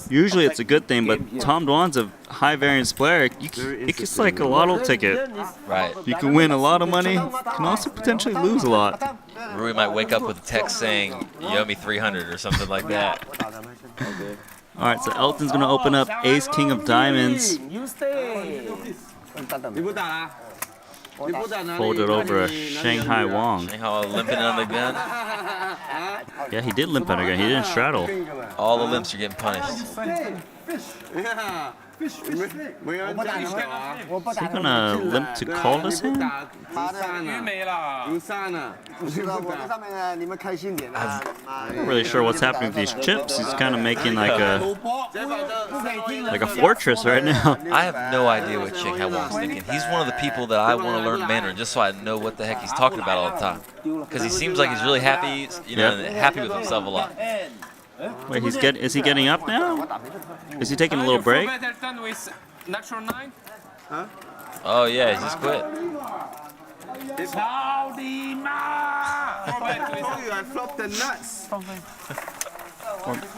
Usually it's a good thing, but Tom Dwan's a high variance player. It's like a lotto ticket. Right. You can win a lot of money, can also potentially lose a lot. Rui might wake up with a text saying, you owe me 300 or something like that. All right, so Elton's going to open up Ace King of Diamonds. Fold it over a Shanghai Wong. Shanghai limping on the gun. Yeah, he did limp on the gun. He didn't straddle. All the limps are getting punished. Is he gonna limp to call this hand? I'm not really sure what's happening with these chips. He's kind of making like a fortress right now. I have no idea what Shanghai Wong's thinking. He's one of the people that I want to learn Mandarin just so I know what the heck he's talking about all the time. Because he seems like he's really happy, and happy with himself a lot. Wait, is he getting up now? Is he taking a little break? Oh yeah, he just quit.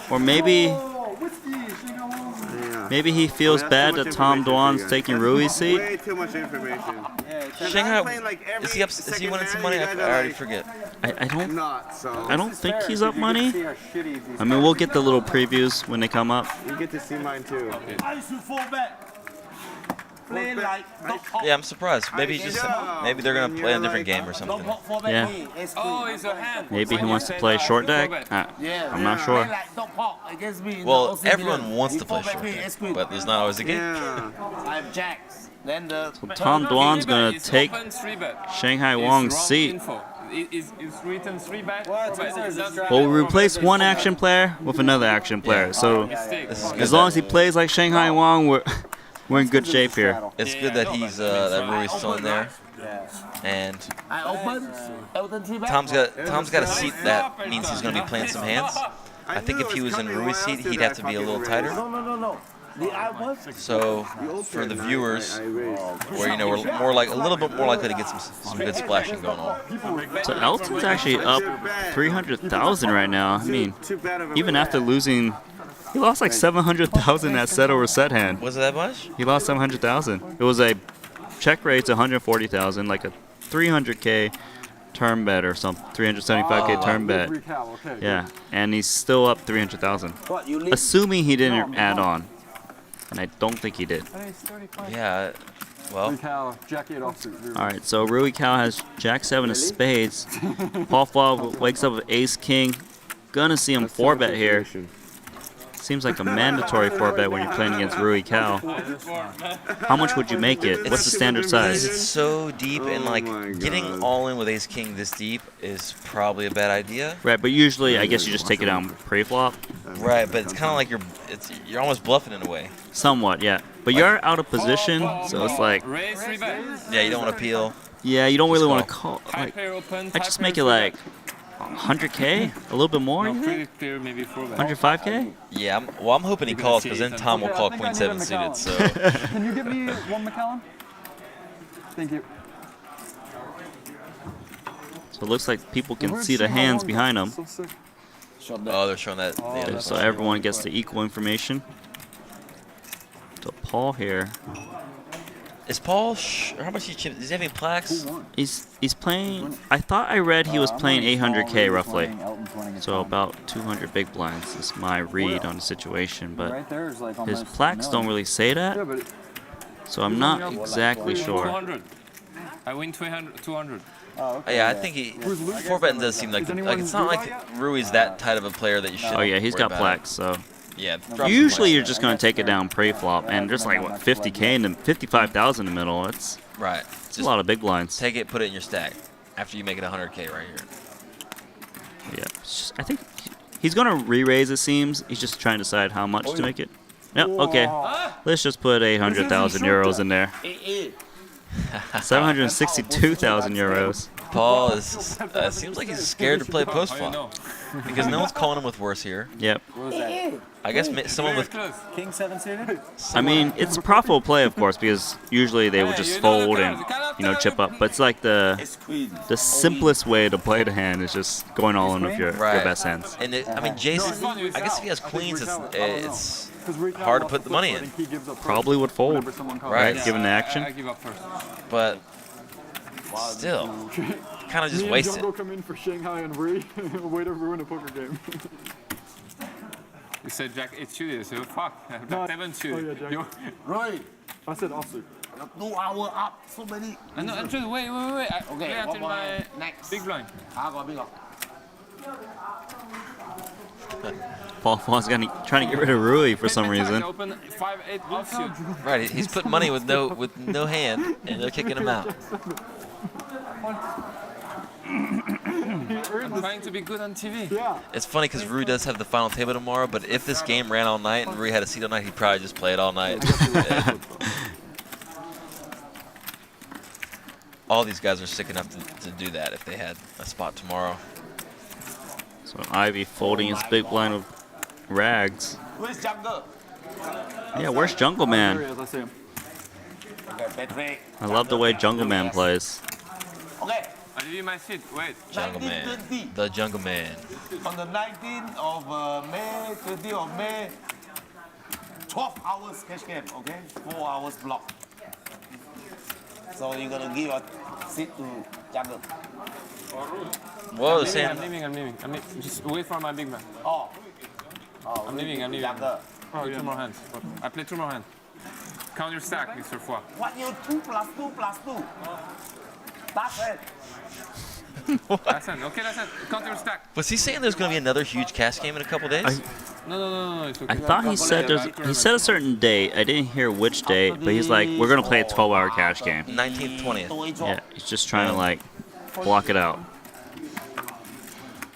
Or maybe he feels bad that Tom Dwan's taking Rui's seat. Way too much information. Shanghai, is he winning some money? I already forget. I don't think he's up money. I mean, we'll get the little previews when they come up. You get to see mine too. Yeah, I'm surprised. Maybe they're gonna play a different game or something. Yeah. Maybe he wants to play short deck. I'm not sure. Well, everyone wants to play short deck, but there's not always a game. So Tom Dwan's gonna take Shanghai Wong's seat. We'll replace one action player with another action player. So as long as he plays like Shanghai Wong, we're in good shape here. It's good that that Rui's still in there, and Tom's got a seat that means he's going to be playing some hands. I think if he was in Rui's seat, he'd have to be a little tighter. So for the viewers, where we're a little bit more likely to get some good splashing going on. So Elton's actually up 300,000 right now. I mean, even after losing. He lost like 700,000 that set over set hand. Was it that much? He lost 700,000. It was a check rate to 140,000, like a 300K term bet or something, 375K term bet. Yeah, and he's still up 300,000, assuming he didn't add on, and I don't think he did. Yeah. Well. All right, so Rui Cao has Jack 7 of spades. Paul Fall wakes up with Ace King. Gonna see him 4-bet here. Seems like a mandatory 4-bet when you're playing against Rui Cao. How much would you make it? What's the standard size? It's so deep, and like getting all in with Ace King this deep is probably a bad idea. Right, but usually I guess you just take it down pre-flop. Right, but it's kind of like you're almost bluffing in a way. Somewhat, yeah. But you're out of position, so it's like. Yeah, you don't want to peel. Yeah, you don't really want to call. Like, I just make it like 100K, a little bit more. 105K. Yeah, I'm hoping he calls because then Tom will call Queen 7 suited. So. Can you give me one McCallum? Thank you. So it looks like people can see the hands behind them. Oh, they're showing that. Yeah, so everyone gets the equal information. So Paul here. Is Paul? How much he chipped? Is he having plaques? He's playing. I thought I read he was playing 800K roughly. So about 200 big blinds is my read on the situation, but his plaques don't really say that. So I'm not exactly sure. I win 200. Yeah, I think 4-betting does seem like it's not like Rui's that tight of a player that you should. Oh yeah, he's got plaques, so. Yeah. Usually you're just gonna take it down pre-flop, and just like what 50K and then 55,000 in the middle. It's right. It's a lot of big blinds. Take it, put it in your stack after you make it 100K right here. Yeah, I think he's gonna re-raise. It seems he's just trying to decide how much to make it. Yep. Okay. Let's just put 800,000 euros in there. 762,000 euros. Paul is seems like he's scared to play post flop because no one's calling him with worse here. Yep. I guess someone with King 7 suited. I mean, it's a profitable play, of course, because usually they would just fold and chip up. But it's like the simplest way to play the hand is just going all in with your best hands. And I mean, Jason, I guess if he has queens, it's hard to put the money in. Probably would fold, right? Given the action. I give up first. But still, kind of just waste it. Jungle come in for Shanghai and Rui. Way to ruin a poker game. You said Jack 8 suited, so fuck. No, 7 suited. Jack. Right. I said offsuit. 2 hours up. So many. No, actually, wait. Okay, Wait until one my more. Next. big blind. Big up. Paul Faw's trying to get rid of Rui for some Maybe I reason. open 5-8 offsuit. Right, he's putting money with no hand, and they're kicking him out. I'm trying to be good on TV. Yeah. It's funny because Rui does have the final table tomorrow, but if this game ran all night and Rui had a seat all night, he'd probably just play it all night. All these guys are sick enough to do that if they had a spot tomorrow. So Ivy folding his big blind with rags. Where's Jungle? Yeah, where's Jungle There he Man? is, I see him. Okay, Patrick. I love the way Jungle Man plays. Okay. I'll give you my seat. Wait. Jungle Man. 1920. The Jungle Man. On the 19th of May, 20th of May, 12 hours cash game, okay? 4 hours block. So you're gonna give a seat to Jungle. Whoa, I'm Sam. leaving. Just wait for my big man. Oh. I'm leaving. Jungle. Play 2 more hands. I play 2 more hands. Count your stack, Mr. Foy. What you 2 plus 2 plus 2? That's it. Listen, okay, listen. Count your stack. Was he saying there's going to be another huge cash game in a couple days? No, it's okay. I thought he said he said a certain date. I didn't hear which date, but he's like, we're gonna play a 12-hour cash game. 19th, 20th. Yeah, he's just trying to like block it out.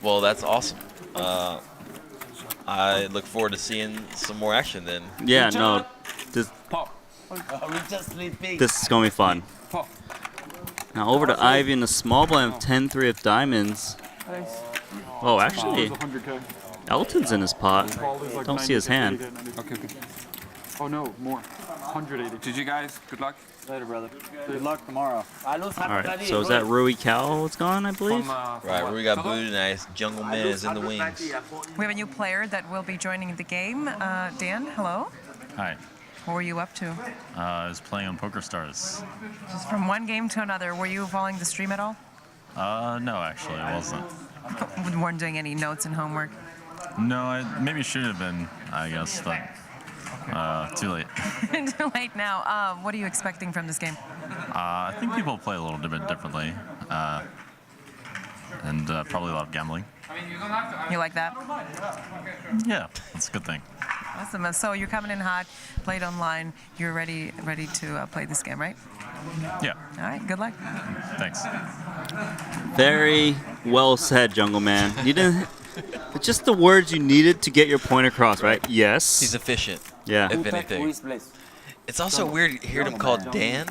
Well, that's awesome. I look forward to seeing some more action then. Yeah, no, Pop. We just sleeping. this is gonna be fun. Pop. Now over to Ivy in the small blind of 10-3 of diamonds. Oh, actually, 100K. Elton's in his pot. Paul is like Don't see his 90, hand. 80K, 90. Okay. Oh no, more. 180. GG guys, good luck. Later, brother. Good luck tomorrow. I lose All right, so is that Rui Cal what's gone, I believe? Right, Rui got booted, nice. Jungle Man is in the wings. We have a new player that will be joining the game. Dan, hello. Hi. What were you up to? I was playing on Poker Stars. Just from one game to another. Were you following the stream at all? No, actually, I wasn't. Weren't doing any notes and homework. No, I maybe should have been, I guess, but too late. Too late now. What are you expecting from this game? I think people play a little bit differently, and probably a lot of gambling. You like that? Yeah, that's a good thing. Awesome. So you're coming in hot, played online. You're ready to play this game, right? Yeah, All right. Good luck. thanks. Very well said, Jungle Man. You didn't. Just the words you needed to get your point across, right? Yes. He's efficient, Yeah. if anything. It's also weird hearing him called Dan.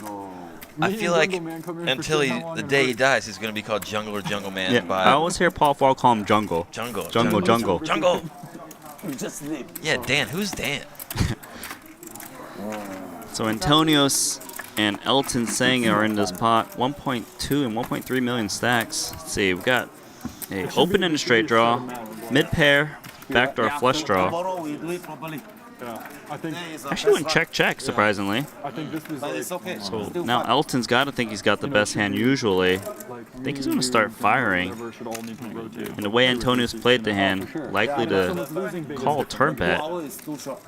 I feel like until the day he dies, he's going to be called Jungle or Jungle Man Yeah. by I always hear Paul Fall call him Jungle. Jungle. Jungle. Jungle. You just sleep. Yeah, Dan. Who's Dan? So Antonios and Elton Sang are in this pot. 1.2 and 1.3 million stacks. Let's see, we've got a open and a straight draw, mid pair, backdoor flush draw. Tomorrow we do it properly. Yeah. I think Actually went check, surprisingly. I think this was But like, it's okay. So Still now fun. Elton's got to think he's got the best hand usually. like I think he's going to start firing. whatever should all need to rotate. And the way Antonios played the hand, likely to call turn 2 bet. hours is too short.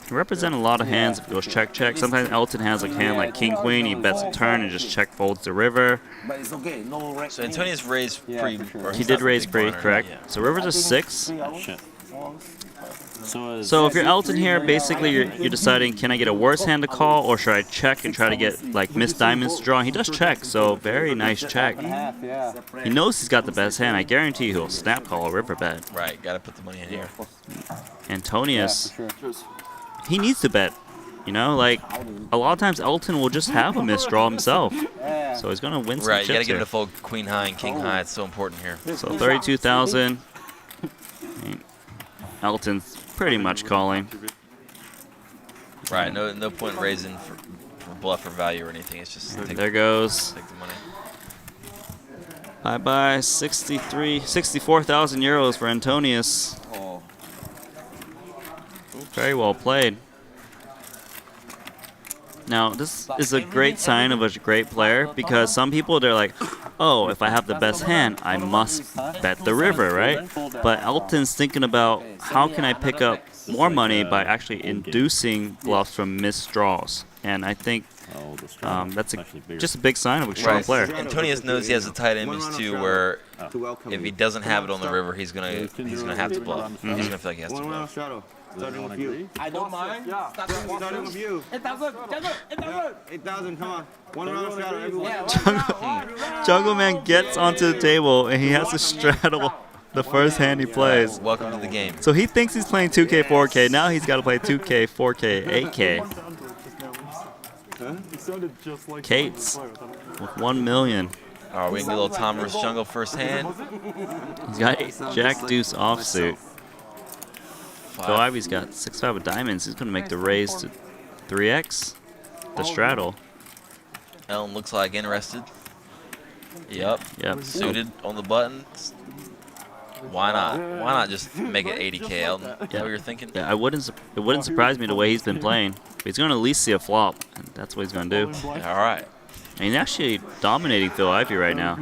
He represent a lot of hands if it goes check. Sometimes Elton has like a hand like king queen, he bets a turn and just check folds the river. But it's okay. No wreck. So Antonius raised pre. or He he's did not raise big pre, blind, correct? yeah. So river's a 6. 3 hours. Shit. 4 hours. So if you're Elton here, basically you're deciding, can I get a worse hand to call, or should I check and try to get like missed diamonds to draw? He does check, so very nice check. He knows he's got the best hand. I guarantee he'll snap call a river bet. Right, got to put the money in here. Antonius, he needs to bet. You know, like a lot of times Elton will just have a misdraw himself, so he's gonna win some Right, you got to chips get him here. to fold queen high and king high. It's so important here. So 32,000. Elton's pretty much calling. Right, no point raising for bluff or value or anything. It's just take, There goes. take the money. Bye-bye, 64,000 euros for Antonius. Oh. Very well played. Now, this is a great sign of a great player because some people, they're like, oh, if I have the best hand, I must bet the river, right? But Elton's thinking about how can I pick up more money by actually inducing bluffs from missed draws. And I think that's just a big sign of a strong player. Antonius knows he has a tight image too, where if he doesn't have it on the river, he's gonna have to bluff. He's gonna feel like he has to bluff. Starting with you. I don't mind. Starting with you. 8,000. 8,000, come on. One round shadow, everyone. Jungle Man gets onto the table and he has to straddle the first hand he plays. Welcome to the game. So he thinks he's playing 2K, 4K. Now he's got to play 2K, 4K, 8K. Kate's with 1 million. All right, we can get a little Tom versus Jungle first hand. He's got Jack Deuce offsuit. Phil Ivy's got 6-5 of diamonds. He's going to make the raise to 3x. The straddle. Ellen looks like interested. Yep. Suited on the button. Why not? Why not just make it 80K, Elton? Is that what you're thinking? Yeah, it wouldn't surprise me the way he's been playing. But he's going to at least see a flop, and that's what he's going to do. All right. And he's actually dominating Phil Ivy right now.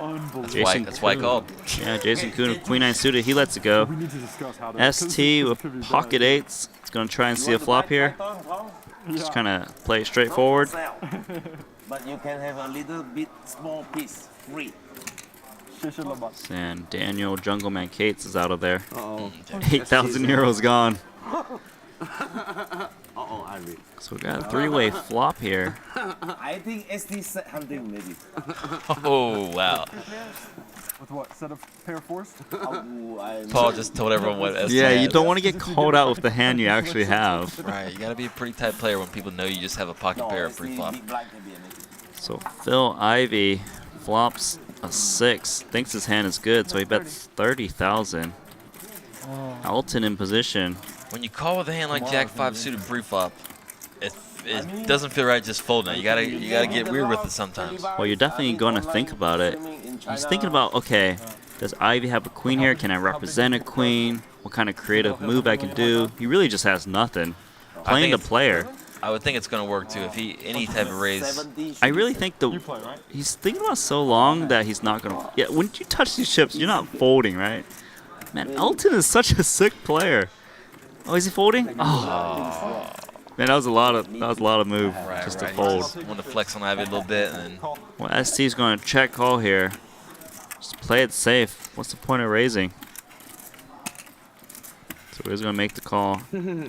That's why I called. Yeah, Jason Kuhn with Queen 9 suited. He lets it go. ST with pocket 8s. He's going to try and see a flop here. Just kind of play it straightforward. But you can have a little bit small piece free. And Daniel Jungleman Cates is out of there. 8,000 euros gone. Ivy. So we got a 3-way flop here. I think ST set hunting maybe. Oh, wow. With what? Set of pair of fours? Paul just told everyone what ST Yeah, you has. don't want to get called out with the hand you actually have. Right, you got to be a pretty tight player when people know you just have a pocket pair of pre-flop. So Phil Ivy flops a 6. Thinks his hand is good, so he bets 30,000. Elton in position. When you call with a hand like Jack 5 suited pre-flop, it doesn't feel right just folding it. You gotta get weird with it sometimes. Well, you're definitely going to think about it. He's thinking about, okay, does Ivy have a queen here? Can I represent a queen? What kind of creative move I can do? He really just has nothing. Playing the player. I would think it's going to work too if he any type of raise. I really think he's thinking about so long that he's not going to. Yeah, when you touch these chips, you're not folding, right? Man, Elton is such a sick player. Oh, is he folding? Oh. Man, that was a lot of move just to fold. Want to flex on Ivy a little bit, and then Well, ST's going to check call here. Just play it safe. What's the point of raising? So he's going to make the call.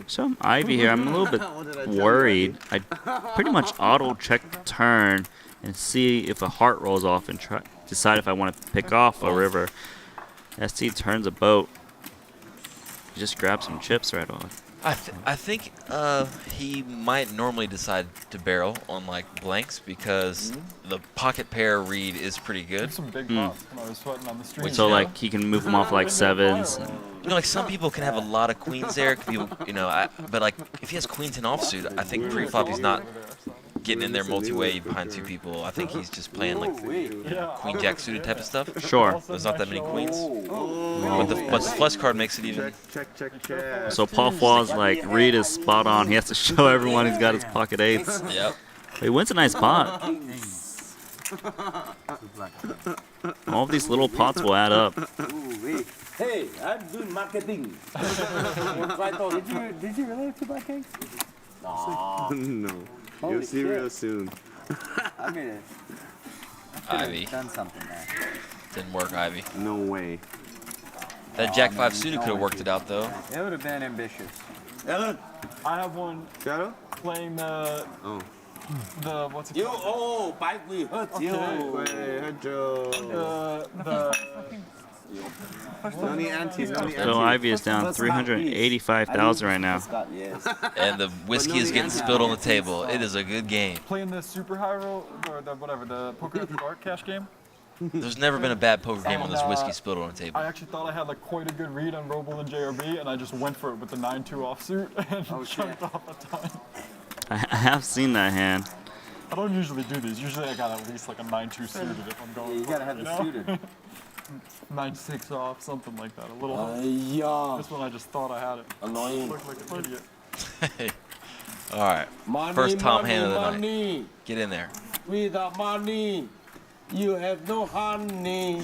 So I'm Ivy here. I'm a little bit worried. I pretty much auto check the turn and see if a heart rolls off and decide if I want to pick off a river. ST turns a boat. He just grabs some chips right off. I think he might normally decide to barrel on like blanks because the pocket pair read is pretty good. Some big pots when I was sweating on the street. So like he can move them off like 7s. You know, like some people can have a lot of queens there. People, but like if he has queen 10 offsuit, I think pre-flop he's not getting in there multi-way behind 2 people. I think he's just playing like queen jack suited type of stuff. Sure. There's not that many queens. But the flush card makes it even. Check. So Paul Faw's like, read is spot on. He has to show everyone he's got his pocket 8s. Yep. He wins a nice pot. All of these little pots will add up. Hey, I'm doing marketing. Did you really have 2 black eggs? No. You'll see real soon. I mean it. Ivy. Done something there. Didn't work, Ivy. No way. That Jack 5 suited could have worked it out though. It would have been ambitious. Ellen, I have one Shadow? playing the what's it called? oh, bike we hurt you. Wait, hurt Joe. The No need anti. So Ivy is down 385,000 right now. Yes. And the whiskey is getting spilled on the table. It is a good game. playing the super high roll or the poker at the dark cash game. There's never been a bad poker game when there's whiskey spilled on the table. I actually thought I had like quite a good read on Roble and JRB, and I just went for it with the 9-2 offsuit and jumped off a ton. I have seen that hand. I don't usually do these. Usually I got at least like a 9-2 suited if I'm going. You gotta have the suited. 9-6 off, something like that. A little. Yeah. This one I just thought I had it. Annoying. Looked like an idiot. All right. Money, First Tom money, hand of the night. money. Get in there. Without money, you have no honey.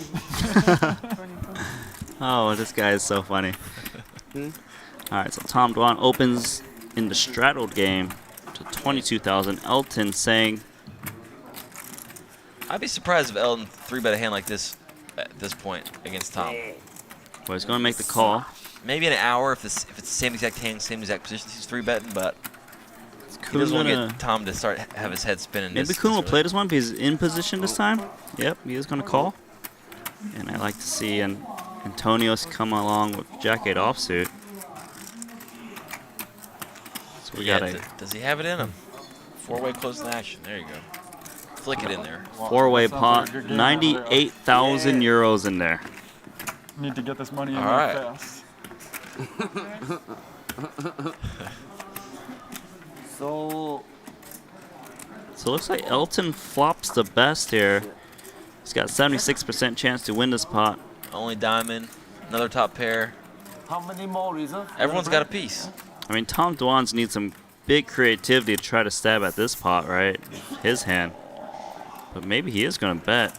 Oh, this guy is so funny. All right, so Tom Dwan opens in the straddled game to 22,000. Elton saying, I'd be surprised if Elton 3-bet a hand like this at this point against Tom. well, he's going to make the call. Maybe in an hour if it's the same exact hand, same exact position, he's 3-betting, but he Kuhn doesn't want to gonna- get Tom to start have his head spinning. Maybe Kuhn will play this one because he's in position this time. Yep, he is going to call. And I like to see Antonios come along with Jack-8 offsuit. So we got a Does he have it in him? 4-way close to action. There you go. Flick it in there. four-way Sounds like pot, a good game. 98,000 euros in there. Need to get this money in All there right. fast. So, So it looks like Elton flops the best here. He's got 76% chance to win this pot. Only diamond. Another top pair. how many more reserves? Everyone's got a piece. I mean, Tom Dwan's needs some big creativity to try to stab at this pot, right? His hand. But maybe he is going to bet.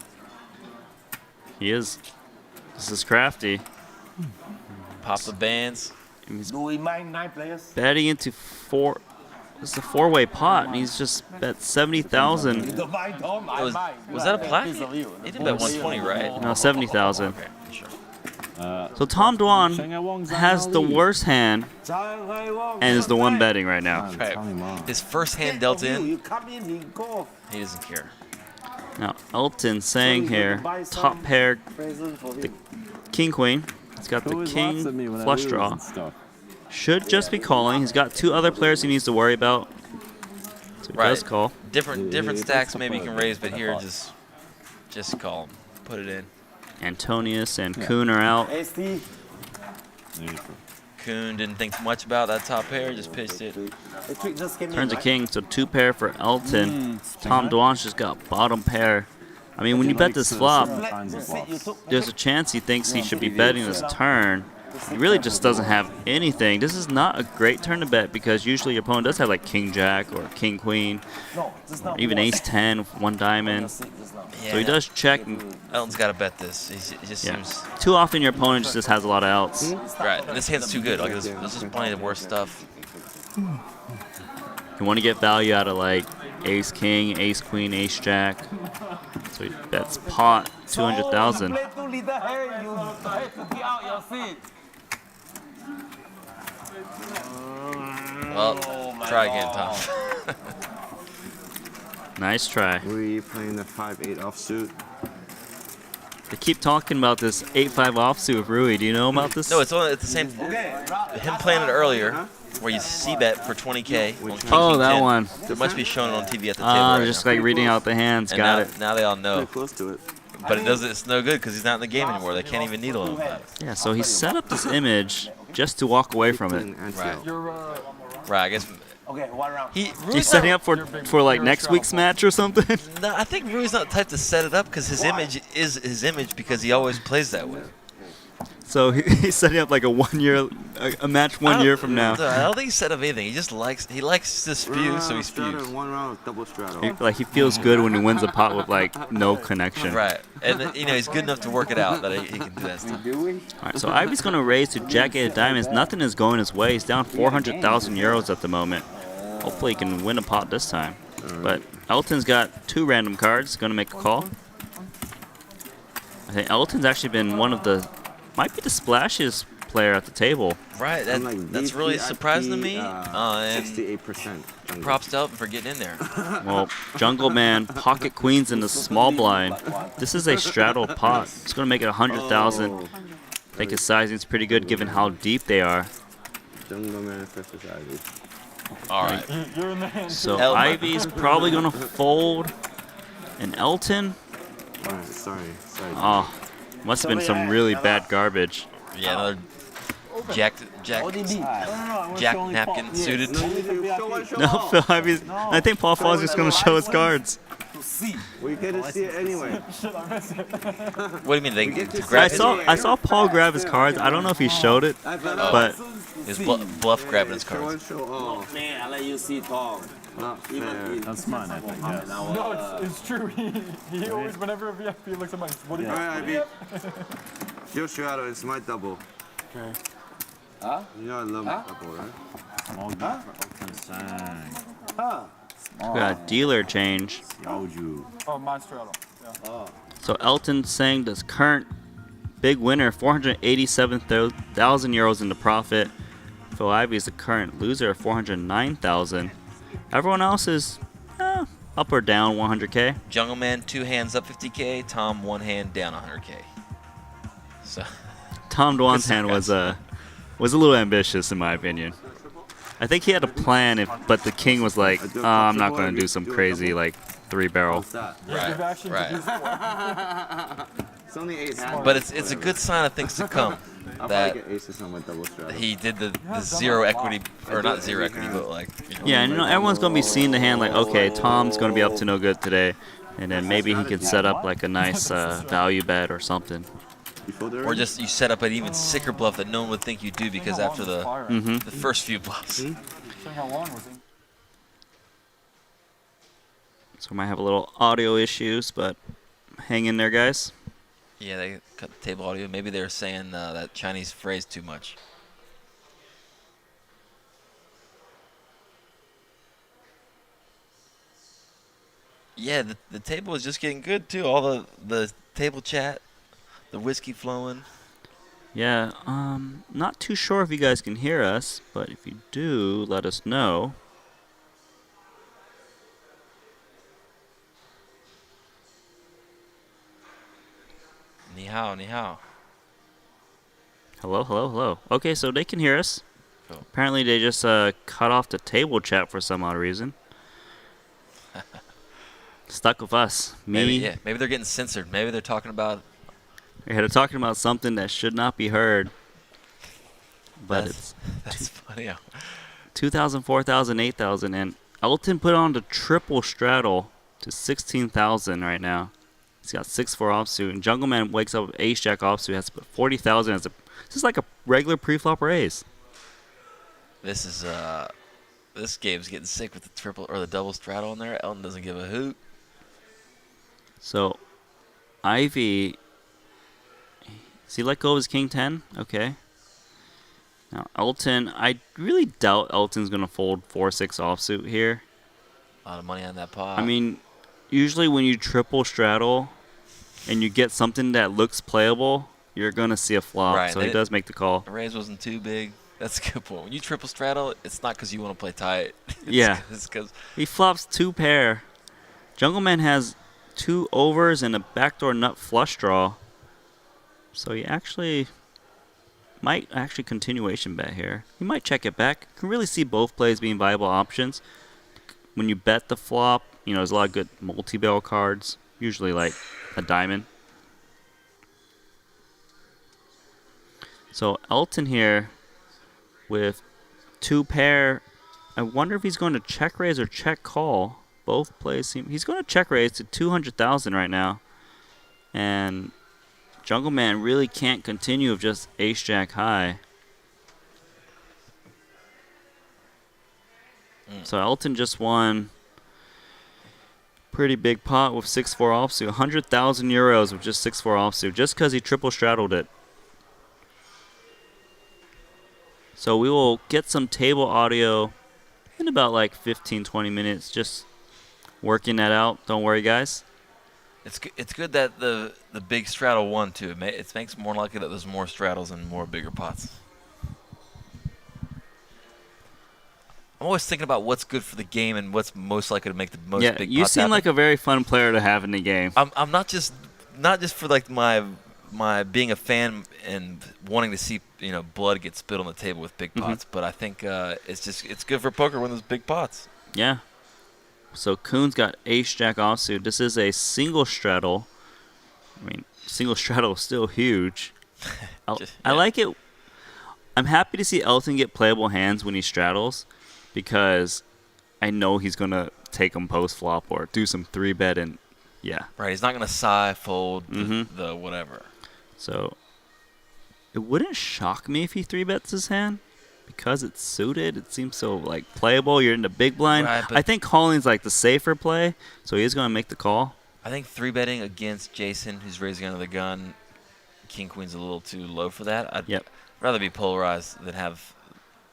He is. This is crafty. Pop the bands. Do we mind 9 players? Betting into four. This is a four-way pot, and he's just bet 70,000. You don't mind, Tom? I mind. Was that a plaque? Piece of you. He did bet 120, right? No, 70,000. Okay, sure. So Tom Dwan has the worst hand and is the one betting right now. Right. His first hand dealt in. You come in, he go. He doesn't care. Now Elton saying here, top pair, Present for the him. king queen. He's got the Always laughs at me king when I flush lose draw. and stuff. Should just be calling. He's got two other players he needs to worry about. So he does call. Different Yeah, stacks that's maybe you a can point. raise, but here just call him. Put it in. Antonius and Kuhn are out. ST. There you go. Kuhn didn't think much about that top pair, just pitched it. The trick just came Turns in, a king, so two pair for Elton. Tom Dwan's just got bottom pair. I mean, when you bet this flop, there's a chance he thinks he should be betting this turn. He really just doesn't have anything. This is not a great turn to bet because usually your opponent does have like king jack or king queen, No, just or not even ace 10 with one diamond. Just now. Yeah, So he does check. And, Elton's got to bet this. He just yeah. seems Too often your opponent just has a lot of outs. right. This hand's too good. Like there's just plenty of worse stuff. You want to get value out of like ace king, ace queen, ace jack. So he bets pot 200,000. Play two leader hand, you have to get out your seat. Well, try again, Tom. Nice try. We playing the 5-8 offsuit. They keep talking about this 8-5 offsuit with Rui. Do you know about this? No, it's the same. Him playing it earlier, where you c-bet for 20k. on king, Oh, king that 10. one. It must be shown on TV at the table. Ah, right just now. like reading out the hands. And Got now, it. now they all know. Pretty close to it. But it doesn't. It's no good because he's not in the game anymore. They can't even needle him about it. Yeah, so he set up this image just to walk away from it. Right. You're Right. I guess Okay, 1 round. He's setting up for like next week's match or something. No, I think Rui's not the type to set it up because his image is his image because he always plays that way. So he's setting up like a match 1 year from now. I don't think he set up anything. He just likes to spew, so he spews. 1 round double straddle. Like he feels good when he wins a pot with like no connection. Right, and you know he's good enough to work it out that he can do that stuff. All right, so Ivy's gonna raise to Jack-8 of diamonds. Nothing is going his way. He's down 400,000 euros at the moment. Hopefully he can win a pot this time. But Elton's got 2 random cards. Gonna make a call. I think Elton's actually been might be the splashiest player at the table. Right, that's really surprising to me. And 68%. props to Elton for getting in there. Well, Jungle Man, pocket queens in the small blind. This is a straddle pot. It's going to make it 100,000. I think his sizing's pretty good given how deep they are. Jungle Man versus Ivy. All right. You're in the hand. So Elton. Ivy's probably going to fold. And Elton, Alright, sorry. oh, must have been some really bad garbage. Yeah, another Jack Jack napkin suited. No, Phil Ivey's. I think Paul Fall's just going to show his cards. We couldn't see it anyway. What do you mean? They to I grab his I saw Paul grab his cards. I don't know if he showed it, but his bluff grabbing his cards. Oh, Man, I let you see Tom. not fair. That's mine, I think. Yes. No, it's true. He always, whenever a VIP looks at mine, what do you Alright, Ivy. Your shadow is my double. Okay. Huh? You know I love my double, right? Small good for Elton Sang. we got a dealer change. Yaoju. Oh, mine straddle. Yeah. So Elton Sang, this current big winner, 487,000 euros into profit. Phil Ivey is the current loser, 409,000. Everyone else is up or down 100K. Jungle Man 2 hands up 50K. Tom 1 hand down 100K. So Tom Dwan's hand was a little ambitious in my opinion. I think he had a plan, but the king was like, I'm not going to do some crazy like 3-barrel. What's that? right. It's only 8 hands. But it's a good sign of things to come. I'll That probably get aces on my double straddle. he did the zero equity, or not zero equity, but like, Yeah, and everyone's going to be seeing the hand like, okay, Tom's going to be up to no good today. And then maybe he could set up like a nice value bet or something. or just you set up an even sicker bluff that no one would think you do because after the first few bluffs. Showing how long was it? So we might have a little audio issues, but hang in there, guys. Yeah, they cut the table audio. Maybe they were saying that Chinese phrase too much. Yeah, the table is just getting good too. All the table chat, the whiskey flowing. Yeah, not too sure if you guys can hear us, but if you do, let us know. Ni hao, ni hao. Hello, hello, hello. Okay, so they can hear us. Cool. Apparently they just cut off the table chat for some odd reason. Stuck with us. Me. Maybe they're getting censored. Maybe they're talking about. Yeah, they're talking about something that should not be heard. But that's funny. 2,000, 4,000, 8,000, and Elton put on the triple straddle to 16,000 right now. He's got 6-4 offsuit, and Jungle Man wakes up with Ace Jack offsuit. Has to put 40,000 as a. This is like a regular pre-flop raise. This is this game's getting sick with the triple or the double straddle in there. Elton doesn't give a hoot. So, Ivy. Does he let go of his King 10? Okay. Now Elton, I really doubt Elton's gonna fold 4-6 offsuit here. A lot of money on that pot. I mean, usually when you triple straddle and you get something that looks playable, you're going to see a flop. Right, So he does make the call. The raise wasn't too big. That's a good point. When you triple straddle, it's not because you want to play tight. Yeah. It's because He flops 2 pair. Jungle Man has 2 overs and a backdoor nut flush draw. So he might continuation bet here. He might check it back. You can really see both plays being viable options. When you bet the flop, you know, there's a lot of good multi-barrel cards, usually like a diamond. So Elton here with 2 pair. I wonder if he's going to check raise or check call. Both plays seem. He's going to check raise to 200,000 right now. And Jungle Man really can't continue with just Ace Jack high. So Elton just won pretty big pot with 6-4 offsuit. 100,000 euros with just 6-4 offsuit, just because he triple straddled it. So we will get some table audio in about like 15-20 minutes, just working that out. Don't worry, guys. it's good that the big straddle won too. It makes more likely that there's more straddles and more bigger pots. I'm always thinking about what's good for the game and what's most likely to make the most big pots you seem happen. like a very fun player to have in the game. I'm not just for like my being a fan and wanting to see blood get spilled on the table with big pots, but I think it's good for poker when there's big pots. Yeah. So Kuhn's got Ace Jack offsuit. This is a single straddle. I mean, single straddle is still huge. I like it. I'm happy to see Elton get playable hands when he straddles, because I know he's gonna take them post flop or do some 3-bet and yeah. Right, he's not gonna fold the whatever. So it wouldn't shock me if he 3-bets his hand, because it's suited. It seems so like playable. You're in the big blind. Right, I think calling's like the safer play, so he is gonna make the call. I think 3-betting against Jason, who's raising under the gun, King Queen's a little too low for that. I'd rather be polarized than have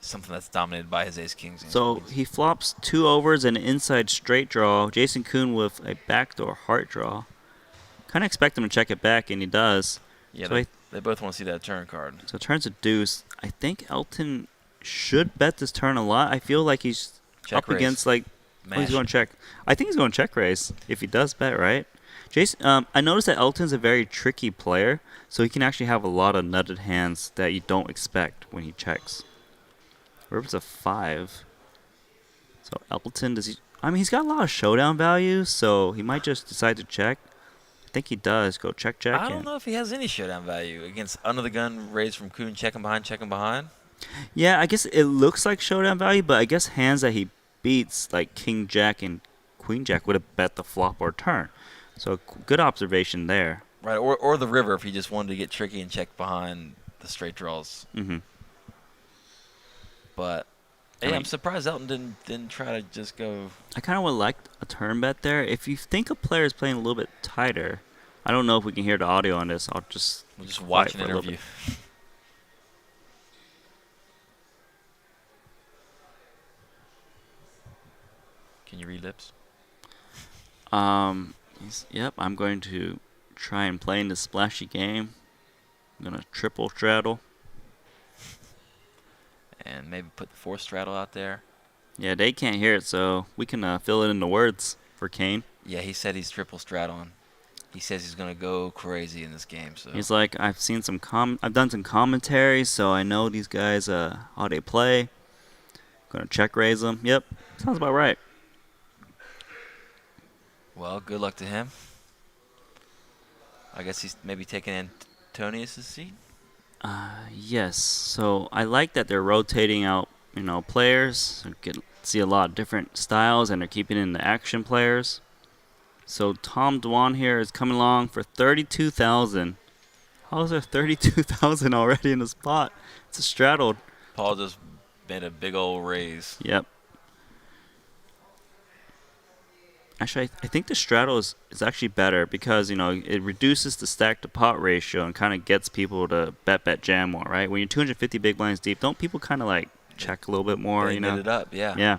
something that's dominated by his ace kings. And So queens. he flops 2 overs and an inside straight draw. Jason Kuhn with a backdoor heart draw. Kind of expect him to check it back, and he does. Yeah, So they both want to see that turn card. So turns a deuce. I think Elton should bet this turn a lot. I feel like he's Check up raise. against like. Oh, he's going to check. I think he's going to check raise if he does bet, right? Jason, I noticed that Elton's a very tricky player, so he can actually have a lot of nutted hands that you don't expect when he checks. River's a 5. So Elton, does he? I mean, he's got a lot of showdown value, so he might just decide to check. I think he does. Go check. I don't know if he has any showdown value against under the gun raise from Kuhn, checking behind. Yeah, I guess it looks like showdown value, but I guess hands that he beats, like King Jack and Queen Jack, would have bet the flop or turn. So good observation there. Right, or the river if he just wanted to get tricky and check behind the straight draws. Mm-hmm. But I mean, I'm surprised Elton didn't try to just go. I kind of would like a turn bet there. If you think a player is playing a little bit tighter, I don't know if we can hear the audio on this. We'll just watch an for a little interview. bit. Can you read lips? Yep, I'm going to try and play in this splashy game. I'm going to triple straddle. And maybe put the 4 straddle out there. Yeah, they can't hear it, so we can fill it in the words for Kane. Yeah, he said he's triple straddling. He says he's going to go crazy in this game. So He's like, I've seen some I've done some commentary, so I know these guys how they play. Going to check raise them. Yep, sounds about right. Well, good luck to him. I guess he's maybe taking Antonius' seat. Yes. So I like that they're rotating out, players. So see a lot of different styles, and they're keeping in the action players. So Tom Dwan here is coming along for 32,000. How is there 32,000 already in the spot? It's a straddled. Paul just made a big old raise. Yep. Actually, I think the straddle is actually better because, it reduces the stack to pot ratio and kind of gets people to bet jam more, right? When you're 250 big blinds deep, don't people kind of like check a little bit more, They knit it up, yeah. Yeah.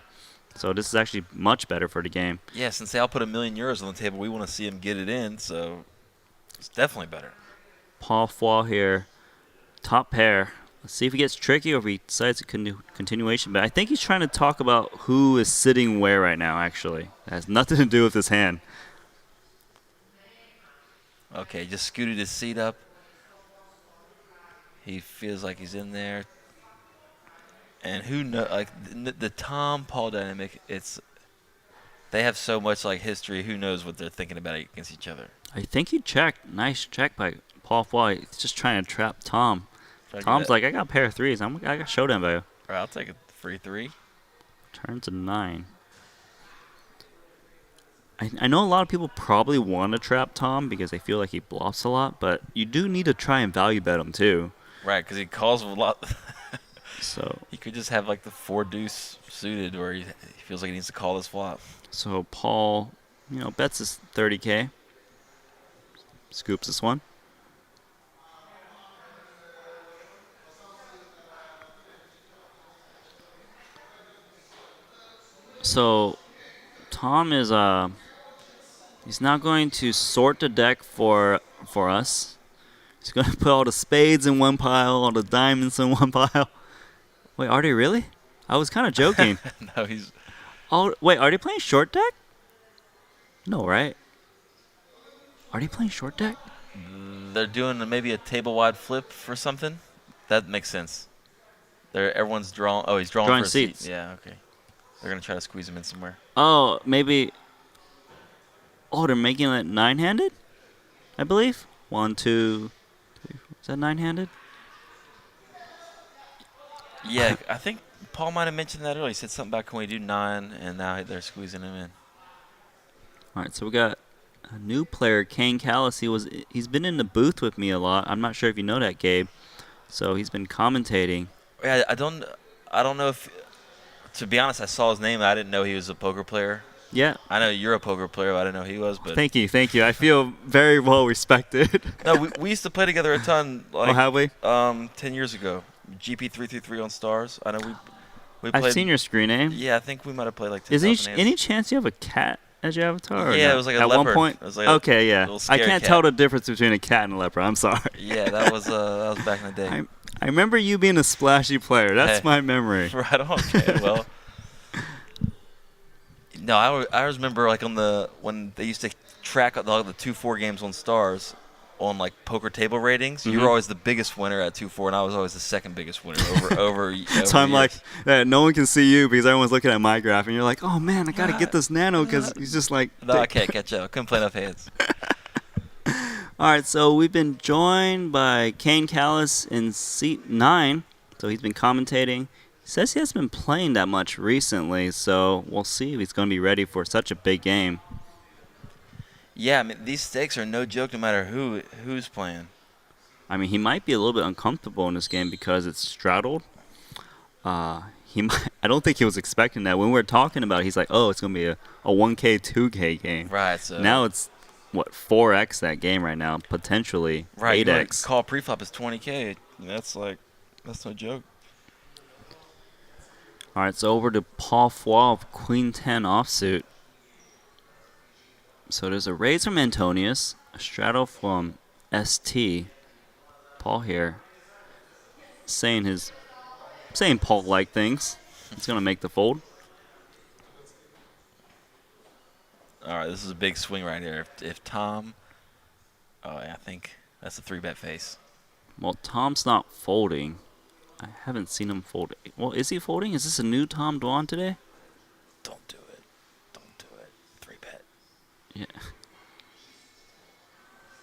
So this is actually much better for the game. Yeah, since they all put €1 million on the table, we want to see him get it in, so it's definitely better. Paul Foy here, top pair. Let's see if he gets tricky or if he decides to continuation. But I think he's trying to talk about who is sitting where right now, actually. It has nothing to do with his hand. Okay, just scooted his seat up. He feels like he's in there. And who knows, like the Tom Paul dynamic, they have so much like history. Who knows what they're thinking about against each other? I think he checked. Nice check by Paul Foy. He's just trying to trap Tom. Tom's like, I got a pair of threes. I got showdown value. All right, I'll take a free 3. Turn to 9. I know a lot of people probably want to trap Tom because they feel like he bluffs a lot, but you do need to try and value bet him too. Right, because he calls a lot. So he could just have like the 4 deuce suited where he feels like he needs to call this flop. So Paul, bets his 30K. Scoops this one. So Tom is he's not going to sort the deck for us. He's going to put all the spades in one pile, all the diamonds in one pile. Wait, are they really? I was kind of joking. No, he's. Oh, wait, are they playing short deck? No, right? Are they playing short deck? They're doing maybe a table wide flip for something. That makes sense. Everyone's drawing. Oh, he's drawing for a seats. Seat. Yeah, okay. They're gonna try to squeeze him in somewhere. Oh, maybe. Oh, they're making it 9-handed, I believe. 1, 2, 3, 4. Is that 9-handed? Yeah, I think Paul might have mentioned that earlier. He said something about can we do 9, and now they're squeezing him in. All right, so we got a new player, Kane Callis. He's been in the booth with me a lot. I'm not sure if you know that, Gabe. So he's been commentating. Yeah, I don't know if, to be honest, I saw his name. I didn't know he was a poker player. Yeah. I know you're a poker player, but I didn't know he was. But Thank you. I feel very well respected. no, we used to play together a ton. Like, Oh, have we? 10 years ago, GP333 on Stars. I know we played. I've seen your screen name. Yeah, I think we might have played like 10,000 Is hands. any chance you have a cat as your avatar? Or Yeah, no? it was like a at leopard. one point. It was like a okay, yeah. little I scary can't cat. tell the difference between a cat and a leopard. I'm sorry. Yeah, that was back in the day. I remember you being a splashy player. That's Hey. my memory. Right on. Okay, well. No, I remember like when they used to track all the 2-4 games on Stars on like poker table ratings. You were always the biggest winner at 2-4, and I was always the second biggest winner over. So I'm years. like, no one can see you because everyone's looking at my graph, and you're like, oh man, I gotta get this nano because he's just like. No, I can't catch up. I couldn't play enough hands. All right, so we've been joined by Kane Callis in seat 9. So he's been commentating. He says he hasn't been playing that much recently, so we'll see if he's going to be ready for such a big game. Yeah, I mean these stakes are no joke, no matter who's playing. I mean, he might be a little bit uncomfortable in this game because it's straddled. I don't think he was expecting that. When we were talking about it, he's like, oh, it's going to be a 1K, 2K game. Right. So Now it's, 4X that game right now, potentially right, 8X. Call preflop is 20K. That's no joke. All right, so over to Paul Foy of Queen 10 offsuit. So there's a raise from Antonius, a straddle from ST. Paul here saying Paul-like things. He's going to make the fold. All right, this is a big swing right here. If Tom, I think that's a 3-bet face. Well, Tom's not folding. I haven't seen him fold. Well, is he folding? Is this a new Tom Dwan today? Don't do it. 3-bet. Yeah.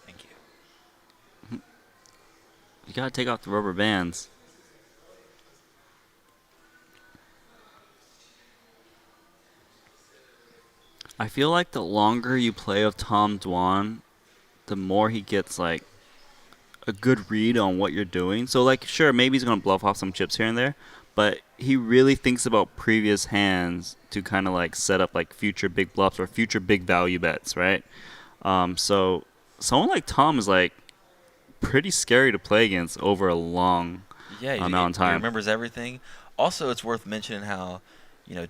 Thank you. You got to take off the rubber bands. I feel like the longer you play of Tom Dwan, the more he gets like a good read on what you're doing. So like, sure, maybe he's gonna bluff off some chips here and there, but he really thinks about previous hands to kind of like set up like future big bluffs or future big value bets, right? So someone like Tom is like pretty scary to play against over a long amount of time. He remembers everything. Also, it's worth mentioning how,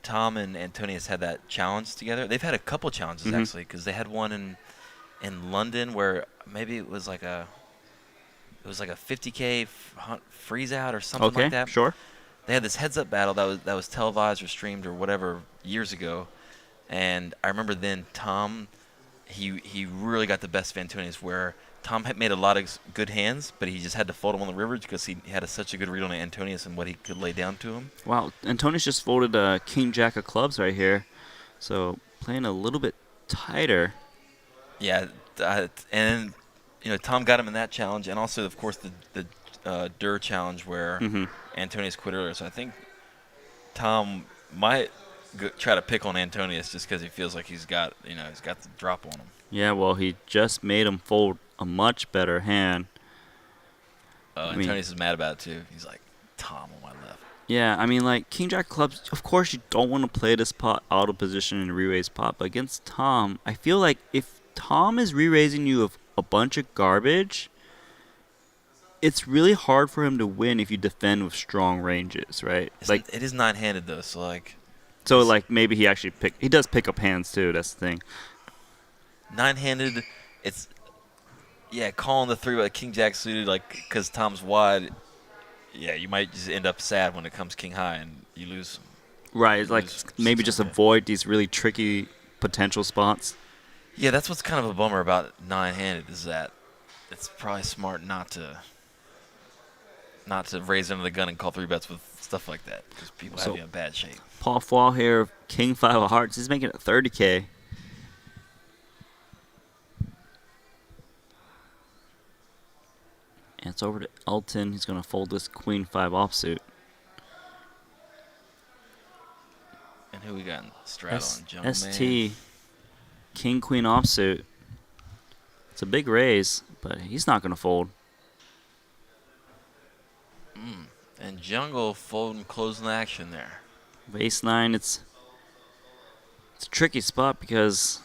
Tom and Antonius had that challenge together. They've had a couple challenges actually, because they had one in London where maybe it was like a 50K freeze out or something like that. Okay, sure. They had this heads up battle that was televised or streamed or whatever years ago, and I remember then Tom, he really got the best of Antonius, where Tom had made a lot of good hands, but he just had to fold him on the river because he had such a good read on Antonius and what he could lay down to him. Wow, Antonius just folded King Jack of clubs right here, so playing a little bit tighter. Yeah, and Tom got him in that challenge, and also of course the Dur challenge where Antonius quit earlier. So I think Tom might try to pick on Antonius just because he feels like he's got the drop on him. Yeah, well, he just made him fold a much better hand. Antonius is mad about it too. He's like, Tom on my left. Yeah, I mean, like, King Jack clubs, of course you don't want to play this pot out of position and re-raise pot, but against Tom, I feel like if Tom is re-raising you of a bunch of garbage, it's really hard for him to win if you defend with strong ranges, right? It is 9-handed though, so maybe he does pick up hands too, that's the thing. 9-handed, it's calling the 3 with King Jack suited, because Tom's wide. Yeah, you might just end up sad when it comes king high and you lose. Right, it's like maybe just avoid these really tricky potential spots. Yeah, that's what's kind of a bummer about 9-handed is that it's probably smart not to raise under the gun and call 3-bets with stuff like that because people have you in bad shape. Paul Foy here, King 5 of hearts, he's making it 30K. And it's over to Elton. He's going to fold this Queen 5 offsuit. And who we got in straddle on Jungle Man? ST, King Queen offsuit. It's a big raise, but he's not going to fold. And Jungle folding closing action there. Ace 9, it's a tricky spot because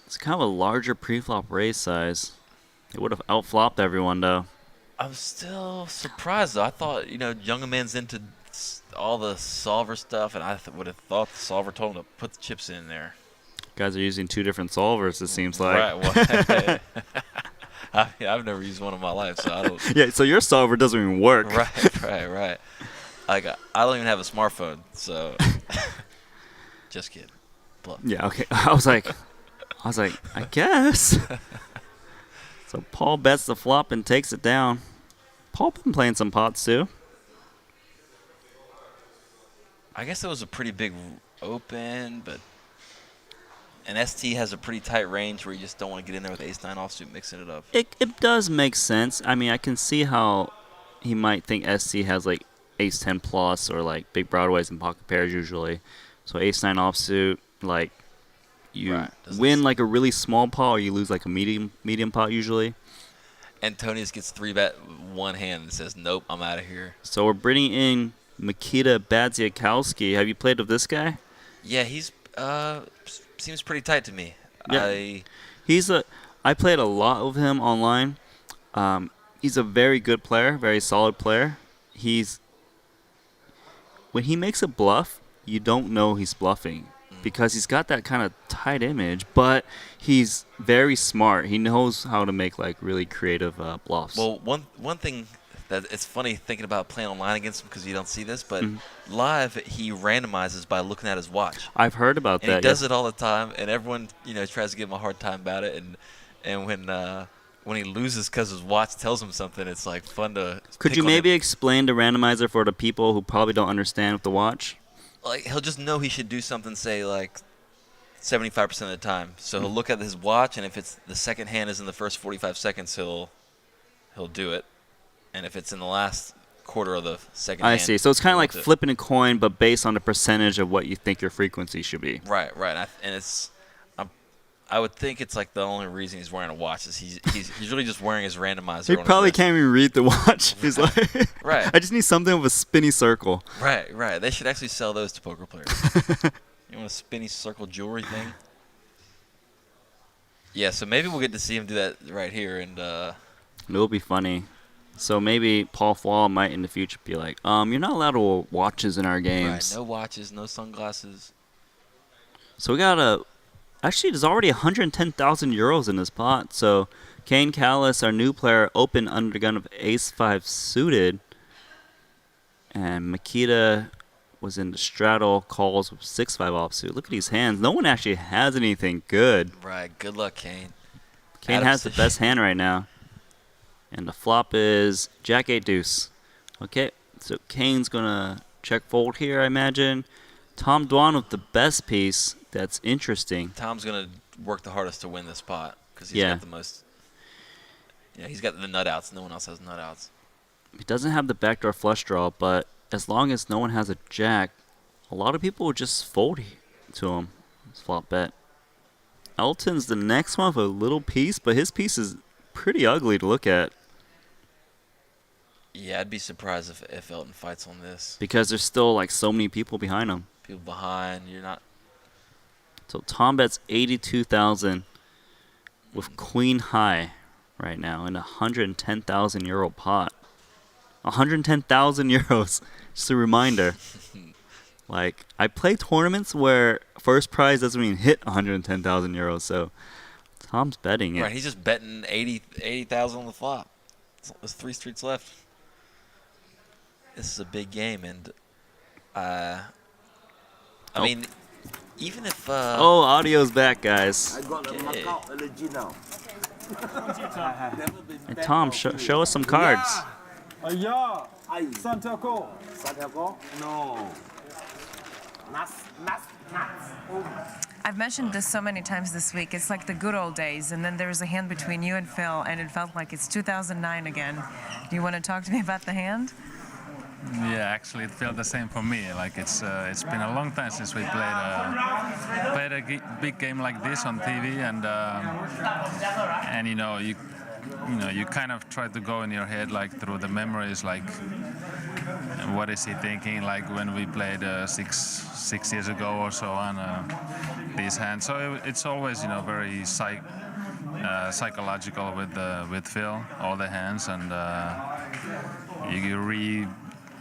it's kind of a larger pre-flop raise size. It would have outflopped everyone though. I'm still surprised though. I thought, Jungle Man's into all the solver stuff, and I would have thought the solver told him to put the chips in there. Guys are using 2 different solvers, it seems like. Right. Well, I've never used one in my life, so I don't. Yeah, so your solver doesn't even work. Right. I don't even have a smartphone, so just kidding. Bluff. Yeah, okay. I was like, I guess. So Paul bets the flop and takes it down. Paul been playing some pots too. I guess it was a pretty big open, but and ST has a pretty tight range where you just don't want to get in there with ace 9 offsuit mixing it up. It does make sense. I mean, I can see how he might think ST has like ace 10 plus or like big broadways and pocket pairs usually. So ace 9 offsuit, like you win like a really small pot or you lose like a medium pot usually. Antonius gets 3-bet one hand and says, nope, I'm out of here. So we're bringing in Mikita Badziakowski. Have you played with this guy? Yeah, he's seems pretty tight to me. Yeah. I played a lot with him online. He's a very good player, very solid player. When he makes a bluff, you don't know he's bluffing because he's got that kind of tight image, but he's very smart. He knows how to make like really creative bluffs. Well, one thing that it's funny thinking about playing online against him because you don't see this, but live he randomizes by looking at his watch. I've heard about and that. He does it all the time, and everyone tries to give him a hard time about it. And when he loses because his watch tells him something, it's like fun to. Could you maybe explain the randomizer for the people who probably don't understand with the watch? Like he'll just know he should do something, say like 75% of the time. So he'll look at his watch, and if it's the second hand is in the first 45 seconds, he'll do it. And if it's in the last quarter of the second hand. I see. So it's kind of like flipping a coin, but based on the percentage of what you think your frequency should be. Right. And it's, I would think it's like the only reason he's wearing a watch is he's really just wearing his randomizer. He probably can't even read the watch. He's like, right. I just need something with a spinny circle. Right. They should actually sell those to poker players. You want a spinny circle jewelry thing? Yeah. So maybe we'll get to see him do that right here, and it'll be funny. So maybe Paul Flaw might in the future be like, you're not allowed to wear watches in our games. Right, no watches, no sunglasses. So we got actually there's already 110,000 euros in this pot. So Kane Callis, our new player, opened under the gun of ace-5 suited. And Makita was in the straddle, calls with 6-5 offsuit. Look at these hands. No one actually has anything good. Right, good luck, Kane. Kane has the best hand right now. And the flop is Jack-8 deuce. Okay, so Kane's going to check fold here, I imagine. Tom Dwan with the best piece. That's interesting. Tom's going to work the hardest to win this pot because he's got the most. Yeah, he's got the nut outs. No one else has nut outs. He doesn't have the backdoor flush draw, but as long as no one has a jack, a lot of people will just fold to him. It's flop bet. Elton's the next one with a little piece, but his piece is pretty ugly to look at. Yeah, I'd be surprised if Elton fights on this. Because there's still like so many people behind him. People behind, you're not. So Tom bets 82,000 with queen high right now in a 110,000 euro pot. 110,000 euros. Just a reminder. Like, I play tournaments where first prize doesn't even hit 110,000 euros, so Tom's betting it. Right, he's just betting 80,000 on the flop. There's 3 streets left. This is a big game, and I mean, even if oh, audio's back, guys. I got a Macau allergy now. And Tom, show us some cards. Yeah. Santiago. Santiago? No. Nuts. I've mentioned this so many times this week. It's like the good old days, and then there was a hand between you and Phil, and it felt like it's 2009 again. Do you want to talk to me about the hand? Yeah, actually, it felt the same for me. Like it's been a long time since we played a big game like this on TV, and you kind of try to go in your head like through the memories, like what is he thinking, like when we played 6 years ago or so on these hands. So it's always very psychological with Phil, all the hands, and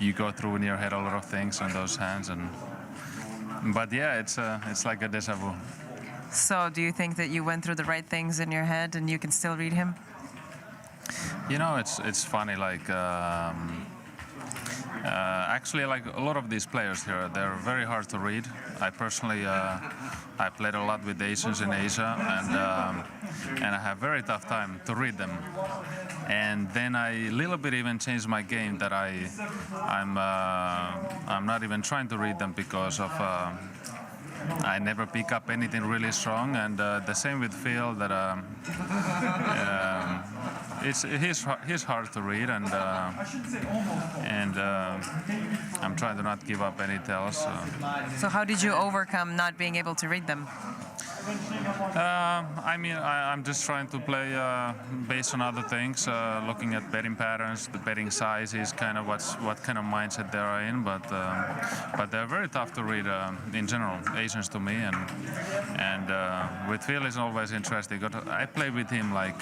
you go through in your head a lot of things on those hands, but yeah, it's like a déjà vu. So do you think that you went through the right things in your head and you can still read him? It's funny, like actually, like a lot of these players here, they're very hard to read. I personally, I played a lot with Asians in Asia, and I have very tough time to read them. And then I little bit even changed my game that I'm not even trying to read them because of I never pick up anything really strong, and the same with Phil, that he's hard to read, and I'm trying to not give up any tells. So how did you overcome not being able to read them? I'm just trying to play based on other things, looking at betting patterns, the betting sizes, kind of what kind of mindset they are in. But they're very tough to read in general, Asians to me, and with Phil is always interesting. I play with him like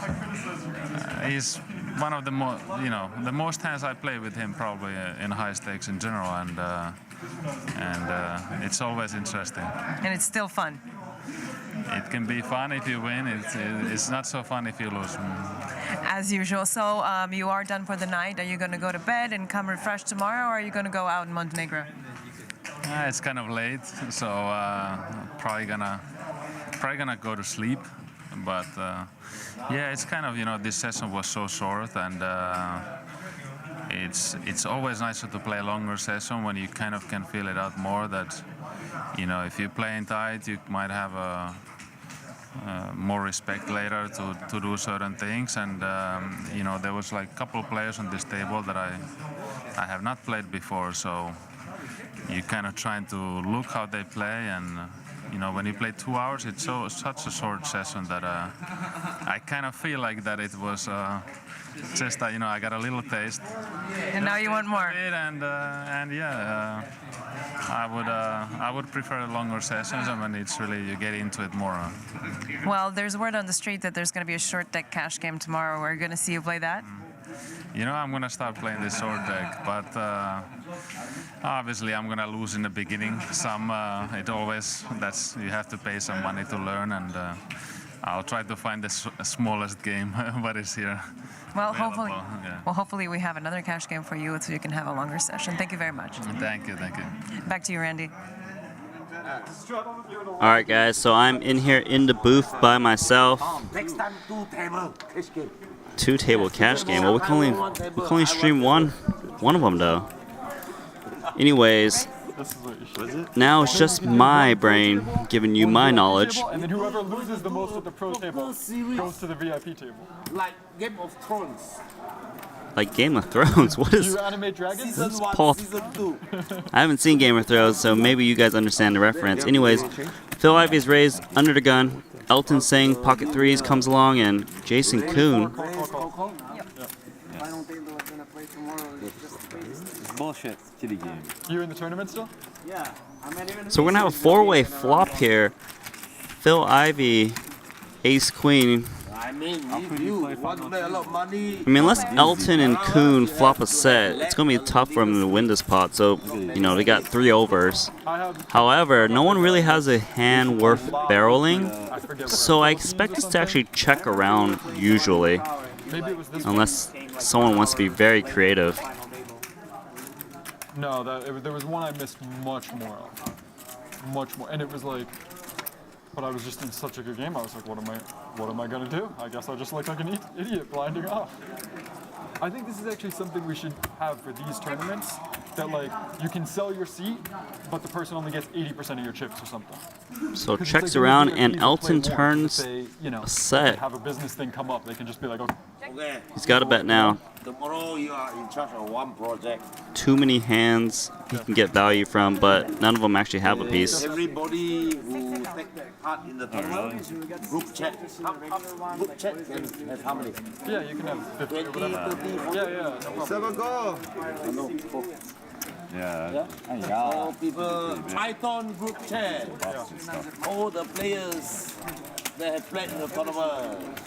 he's one of the the most hands I play with him probably in high stakes in general, and it's always interesting. And it's still fun. It can be fun if you win. It's not so fun if you lose. As usual. So you are done for the night. Are you going to go to bed and come refreshed tomorrow, or are you going to go out in Montenegro? It's kind of late, so probably gonna go to sleep. But yeah, it's kind of this session was so short, and it's always nicer to play a longer session when you kind of can feel it out more. That if you're playing tight, you might have more respect later to do certain things. And there was like a couple of players on this table that I have not played before, so you kind of trying to look how they play. And when you play 2 hours, it's such a short session that I kind of feel like that it was just I got a little taste. And now you want more. And yeah, I would prefer longer sessions, and when it's really you get into it more. Well, there's word on the street that there's going to be a short deck cash game tomorrow. We're going to see you play that. I'm going to start playing this short deck, but obviously I'm going to lose in the beginning. You have to pay some money to learn, and I'll try to find the smallest game what is here. Well, Yeah. hopefully we have another cash game for you so you can have a longer session. Thank you very much. Thank you. Back to you, Randy. All right, guys. So I'm in here in the booth by myself. Next time, 2 table cash game. 2-table cash game. Well, we can only stream one of them though. Anyways, now it's just my brain giving you my knowledge. And then whoever loses the most at the pro table goes to the VIP table. Like Game of Thrones. Like Game of Thrones. What is? You animate dragons? Season 1, Paul. Season 2. I haven't seen Game of Thrones, so maybe you guys understand the reference. Anyways, Phil Ivey is raised under the gun. Elton saying pocket threes comes along, and Jason Kuhn. Bullshit. Kitty game. You in the tournament still? So we're gonna have a 4-way flop here. Phil Ivey, Ace Queen. I mean, if you want to make a lot of money. I mean, unless Elton and Kuhn flop a set, it's gonna be tough for them to win this pot. So they got 3 overs. However, no one really has a hand worth barreling, so I expect us to actually check around usually, unless someone wants to be very creative. No, there was one I missed much more, and it was like, but I was just in such a good game. I was like, what am I gonna do? I guess I'll just look like an idiot blinding off. I think this is actually something we should have for these tournaments. that like you can sell your seat, but the person only gets 80% of your chips or something. So 'Cause it's checks like, it would around be, like, and easy to play Elton more, 'cause if turns they, you know, a if they set. have a business thing come up, they can just be like, okay. Okay. He's got a bet now. Tomorrow you are in charge of one project. Too many hands he can get value from, but none of them actually have a piece. Everybody who take part in the tournament, group chat. Group chat can have how many? Yeah, you can have 50 or 20, whatever. 30, 40. Yeah, no problem. Seven go. No, Yeah. so people, Triton group chat. All the players that have played in the tournament.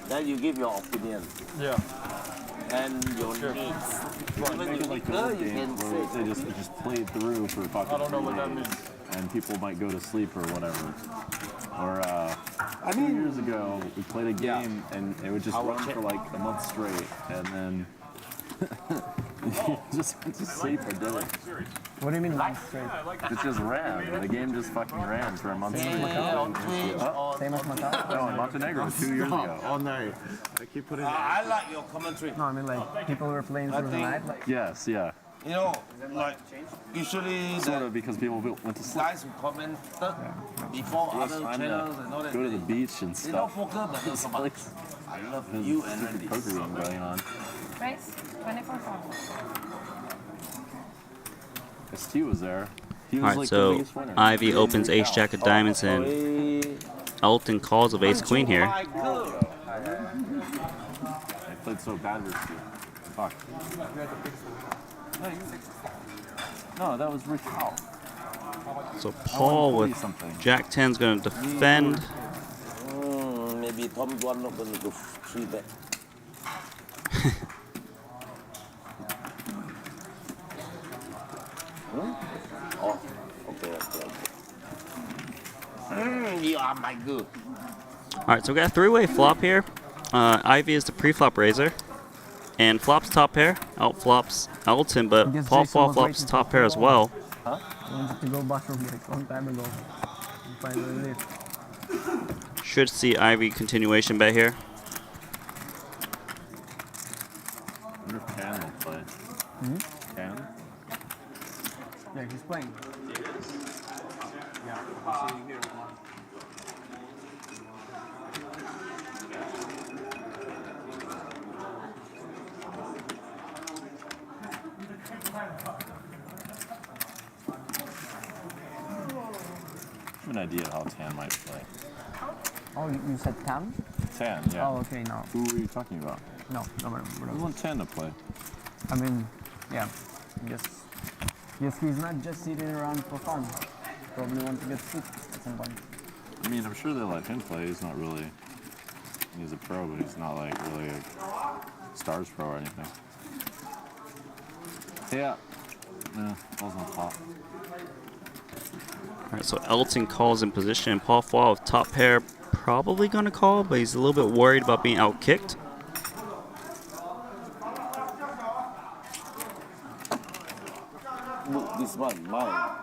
Then you give your opinion Yeah. and your needs. Even you Like the weaker, old you can games where say. they just played through for fucking I don't know what 3 that days, means. and people might go to sleep or whatever. Or 2 years ago, we played a game and it would just run for like a month straight, and then you just went to sleep or did it. What do you mean live straight? It just ran. The game just fucking ran for a month straight. On Twitch, on Same as Macau? No, in Montenegro 2 years ago. All night. I keep putting. I like your commentary. No, I mean like people were playing through the think- night. Like, Yes, yeah. You know, like usually Sort the of because people went to sleep. guys who commented before other Time channels and all to that. go to the beach and They know stuff. poker, but they come Like, I love there's you a and stupid Randy. poker game going on. Race 24,000. ST was there. He was Alright, like the so biggest winner. Ivy opens ace jack of diamonds and Elton calls with ace queen here. My God. I played so bad with you. Fuck. No, that was Rich Howe. So Paul with jack 10 is going to defend. Maybe Tom Duan not going to go 3 bet. Oh, okay. You are my good. Alright, so we got a three-way flop here. Ivy is the pre-flop raiser. And flops top pair, out flops Elton, but guess Paul Jason was flops waiting top for pair as well. I wanted to go bathroom like a long time ago. And finally leave. Should see Ivy continuation bet here. I wonder if Can will play. Can? Yeah, he's playing. I have an idea how Tan might play. Oh, you said Tam? Tan, yeah. Oh, okay, no. Who were you talking about? No, no, I want Tan to play. I mean, yeah. Yes, he's not just sitting around for fun. Probably want to get sick at some point. I mean, I'm sure they let him play. He's not really. He's a pro, but he's not like really a stars pro or anything. Yeah. Yeah, balls on top. Alright, so Elton calls in position. Paul Fall with top pair, probably going to call, but he's a little bit worried about being outkicked. Look, this one, mine.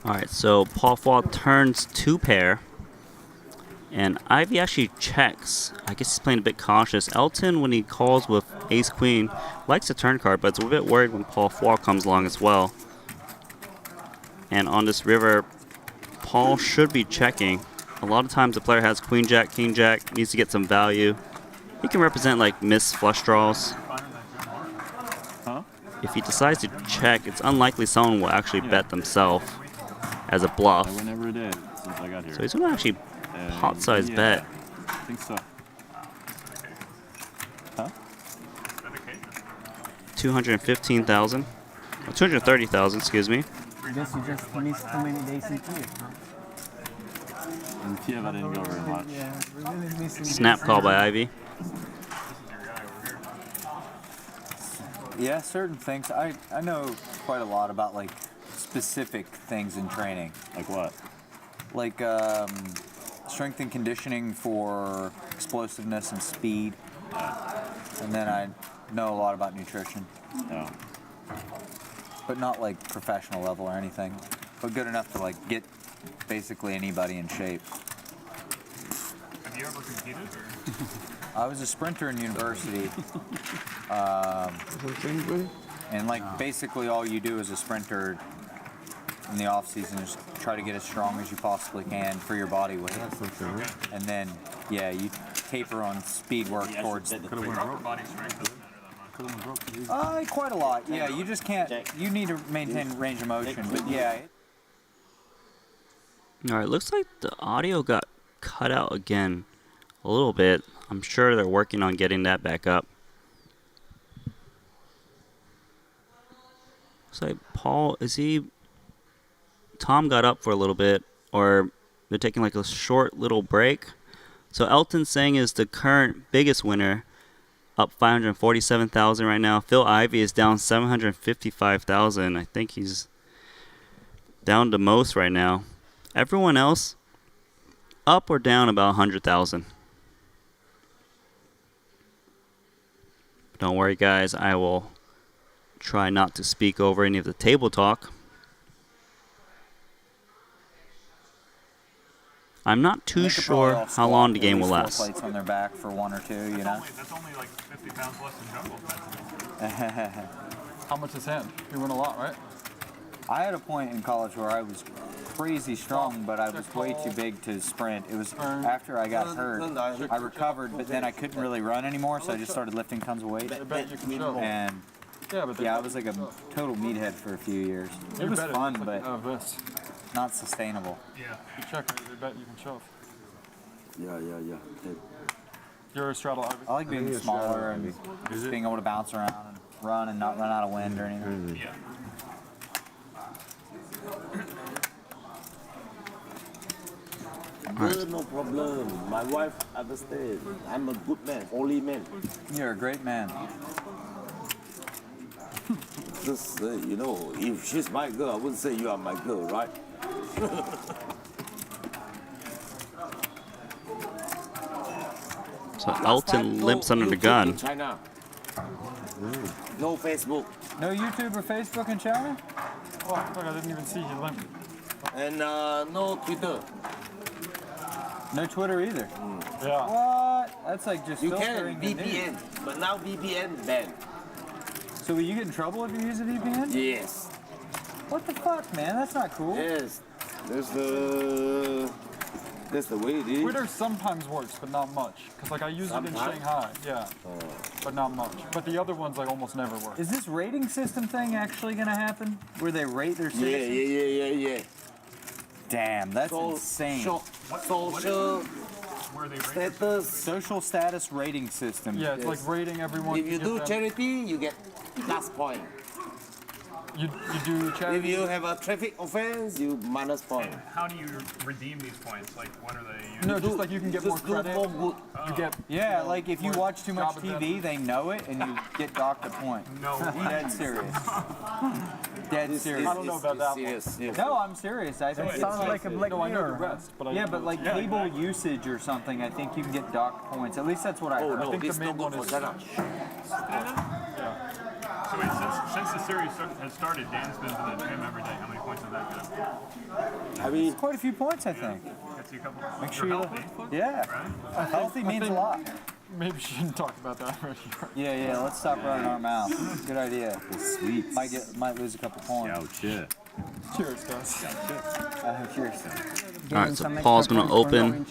Alright, so Paul Fall turns two pair. And Ivy actually checks. I guess he's playing a bit cautious. Elton, when he calls with ace queen, likes a turn card, but it's a bit worried when Paul Fall comes along as well. And on this river, Paul should be checking. A lot of times the player has queen jack, king jack, needs to get some value. He can represent like missed flush draws. Huh? If he decides to check, it's unlikely someone will actually bet themselves as a bluff. I win every day since I got here. So he's going to actually pot size yeah, bet. I think so. Huh? 215,000. Or 230,000, excuse me. I guess you just missed too many days in Kiev, huh? In Kiev, I didn't go very much. Yeah, we're really missing Snap days. call by Ivy. Yeah, certain things. I know quite a lot about like specific things in training. Like what? Like strength and conditioning for explosiveness and speed. and then I know a lot about nutrition. No. But not like professional level or anything, but good enough to like get basically anybody in shape. Have you ever competed? I was a sprinter in university, and like basically all you do as a sprinter in the off season is try to get as strong as you possibly can for your body weight, and then you taper on speed work towards the Body strength doesn't matter that much. quite a lot. Yeah, you just can't. You need to maintain range of motion, but yeah. All right, looks like the audio got cut out again a little bit. I'm sure they're working on getting that back up. Looks like Paul, Tom got up for a little bit, or they're taking like a short little break. So Elton Sang is the current biggest winner, up 547,000 right now. Phil Ivey is down 755,000. I think he's down the most right now. Everyone else up or down about 100,000. Don't worry, guys. I will try not to speak over any of the table talk. I'm not too sure how long the game will last. Plates on their back for one or two, you know. That's only like 50 pounds less than jungle. How much is hand? You win a lot, right? I had a point in college where I was crazy strong, but I was way too big to sprint. It was after I got hurt, I recovered, but then I couldn't really run anymore, so I just started lifting tons of weight. And I was like a total meathead for a few years. It was fun, but not sustainable. Yeah. You check it, they bet you can shove. Yeah. You're a straddle, Ivy. I like being smaller and just being able to bounce around and run and not run out of wind or anything. Yeah. Good, no problem. My wife understands. I'm a good man, holy man. You're a great man. Just if she's my girl, I wouldn't say you are my girl, right? So Elton limps under the gun. In China. No Facebook. No YouTube or Facebook in China? Oh, look, I didn't even see he limped. And no Twitter. No Twitter either. Yeah. What? That's like just You filtering can the news. VPN, but now VPN banned. So will you get in trouble if you use a VPN? Yes. What the fuck, man? That's not cool. Yes. That's the way it is. Twitter sometimes works, but not much. Because like I use it in Shanghai, but not much. But the other ones like almost never work. Is this rating system thing actually gonna happen? Where they rate their citizens? Yeah. Damn, that's insane. Social status. Social status rating system. Yeah, it's like rating everyone. If you do charity, you get plus point. You do charity. If you have a traffic offense, you minus point. How do you redeem these points? Like, what are they used? No, just like you can get more Just do credit. more good. You get like if you watch too much job TV, they know it, and you get docked a point. No. Dead serious. Dead serious. I don't know about that Serious. No, I'm serious. I think Sounds like a Black No, I know the Mirror. rest, but I Yeah, don't but know. like cable usage or something, I think you can get docked points. At least that's what I Oh heard. no, think this the no main good one for is- China. So wait, since the series has started, Dan's been to the gym every day. How many points did that get? I mean, Quite a few points, I think. Gets you a couple. Make You're sure you healthy. Yeah. Healthy means a lot. Maybe she shouldn't talk about that right here. Yeah, let's stop running our mouth. Good idea. Sweet. Might lose a couple points. Ouch, yeah. Cheers, guys. Cheers. All right, so Paul's going to open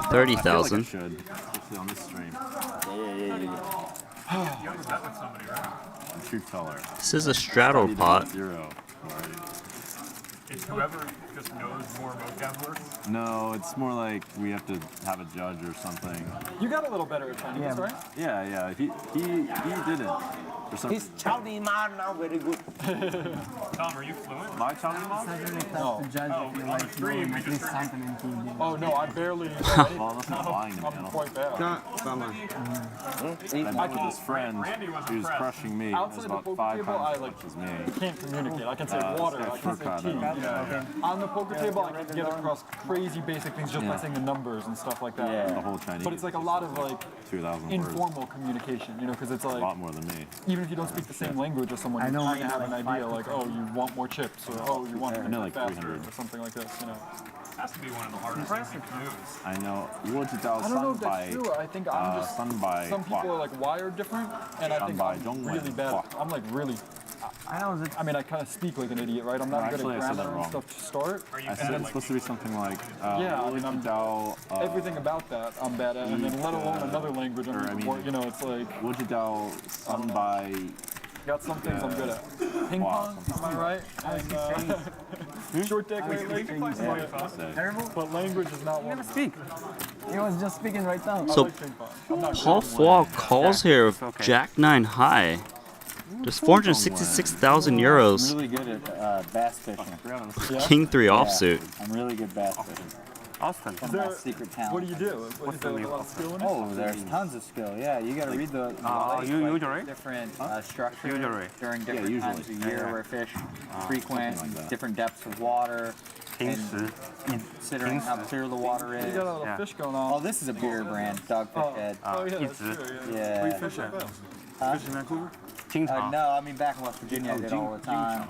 30,000. Should, especially on this stream. You have a bet with somebody, right? True color. This is a straddle pot. 0 already. It's whoever just knows more vocab words. No, it's more like we have to have a judge or something. You got a little better at Chinese, right? Yeah. He didn't. His Chinese man now very good. Tom, are you fluent? My Chinese mom? It's really tough to judge if you like knowing at least something in TV. Oh no, I barely. Well, that's not lying to me. I'm quite bad. I met with this friend who's crushing me. Who's Outside the about poker 5 table, times I as like much as me. can't communicate. I can say water, I can say tea. On the poker table, I can get across crazy basic things just by saying the numbers and stuff like that. Yeah, the whole Chinese. But it's like a lot of like 2,000 words. informal communication, you know, because it's A like lot more than me. even if you don't speak the same language as someone, I you know kind of we have have an like idea, like, oh, you want more chips, or oh, you want I know like faster, 300. or something like this, you know. Has to be one of the hardest things to produce. I know. 我知道 I don't know if 三 that's 百 true. I think I'm just 三百 some people are like wired different, and I think I'm 中文 really bad. I'm like really. I know that I mean, I kind of speak like an idiot, right? I'm not good Actually, at I said grammar that and wrong. stuff to start. I said it's supposed to be something like Yeah, I 我 mean, 知 I'm 道 everything about that I'm bad at, and then let alone another language. or I I'm mean- more, you know, it's like 我知道三百 got some things I'm good at. Ping pong, am I right? And, short deck lately. But language is not one. speak. He was just speaking right now. So Ping pong. I'm not Paul Fall calls here with Jack 9 high. Just 466,000 euros. I'm really good at bass fishing. King 3 offsuit. I'm really good bass fishing. Is That's there, my secret talent. what do you do? Is there like a lot of skill in it? Oh, there's tons of skill. Yeah, you got to read the like, different structure during different times of year where fish frequent, different depths of water, and considering how clear the water You is. got a little fish going Oh, on. this is a beer brand, Dogfish Head. Oh yeah, that's true. Yeah. Where you fish at? Fish in Vancouver? No, I mean back in West Virginia, I did all the time.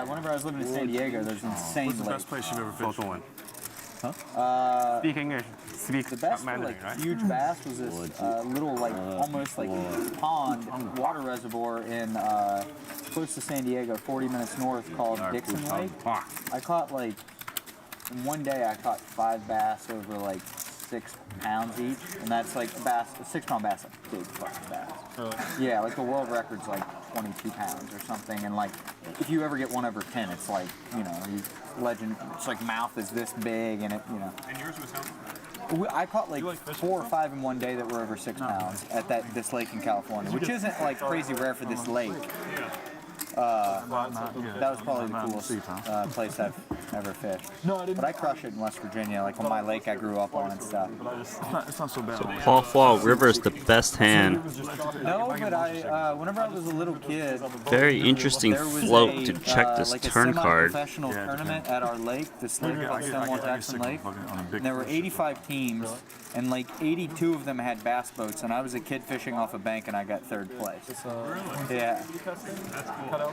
Whenever I was living in San Diego, there's an insane What's the lake. best place you've ever fished? Speak English. Speak The best for Mandarin, like right? huge bass was this little like almost like pond water reservoir in close to San Diego, 40 minutes north, called Dixon Lake. I caught like in one day I caught 5 bass over like 6 pounds each, and that's like a 6-pound bass, a big fucking bass. Really? Yeah, like the world record's like 22 pounds or something, and like if you ever get 1 over 10, it's like, you know, legend. It's like mouth is this big, and it, you know. And yours was how? I caught like 4 or 5 in one day that were over 6 pounds at this lake in California, which isn't like crazy rare for this lake. That was probably the coolest place I've ever fished. No, I didn't. But I crush it in West Virginia, like on my lake I grew up on and stuff. It's not so bad. Paul Fall River is the best hand. No, but whenever I was a little kid, Very interesting there was float to check this like a turn card. semi-professional tournament at our lake, this lake called Stonewall Jackson Lake. And there were 85 teams, and like 82 of them had bass boats, and I was a kid fishing off a bank, and I got 3rd place. Yeah.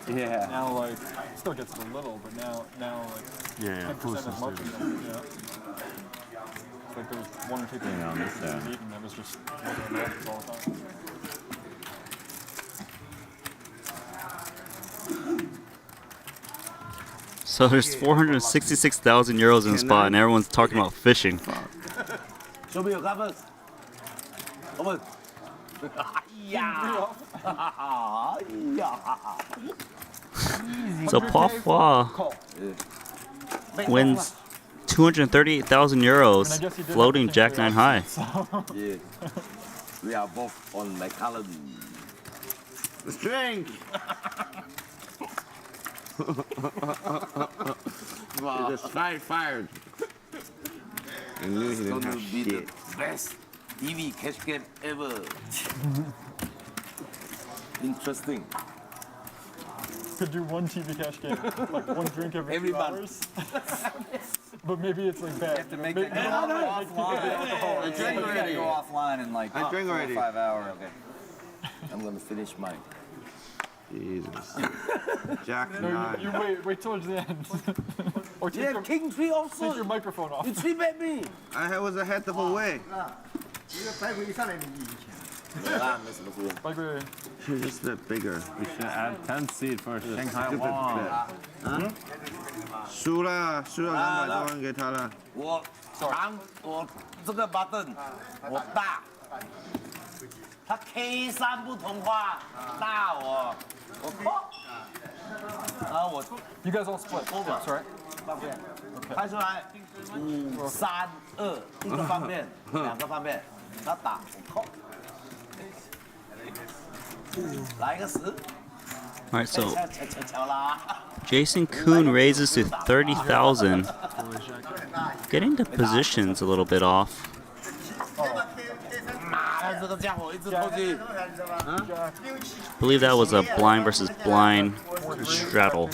Yeah. Now like still gets a little, but now like 10% as much as them, yeah. It's like there was 1 or 2 people eating that was just looking at it all the time. So there's 466,000 euros in the spot, and everyone's talking about fishing. Show me your covers. Come on. Yeah. So Paul Fall wins 238,000 euros floating Jack 9 high. Yeah. We are both on my calendar. Let's drink. Wow. Just fired. I knew he didn't have be the shit. best TV cash game ever. Interesting. Could do 1 TV cash game, like 1 drink every 2 hours. But maybe it's like bad. You have to make that go offline. I drank You gotta already. go offline in like I drank 4 or already. 5 hours. I'm gonna finish mine. Jesus. Jack No, 9. you wait towards the end. Or take, Yeah, your, King 3 also. take your microphone off. You 3-bet me. I was ahead the whole way. Like we She's just a bit bigger. We should add 10 seed for Shanghai Stupid Wong. bet. 输了200多万给他了。我长我这个 button 我大，他 K3不同化大我靠，我 You guys all split tips, right? 拍出来5、3、2，一个方面，2个方面，他打我靠。All right, so Jason Kuhn raises to 30,000. Getting the positions a little bit off. I believe that was a blind versus blind straddle.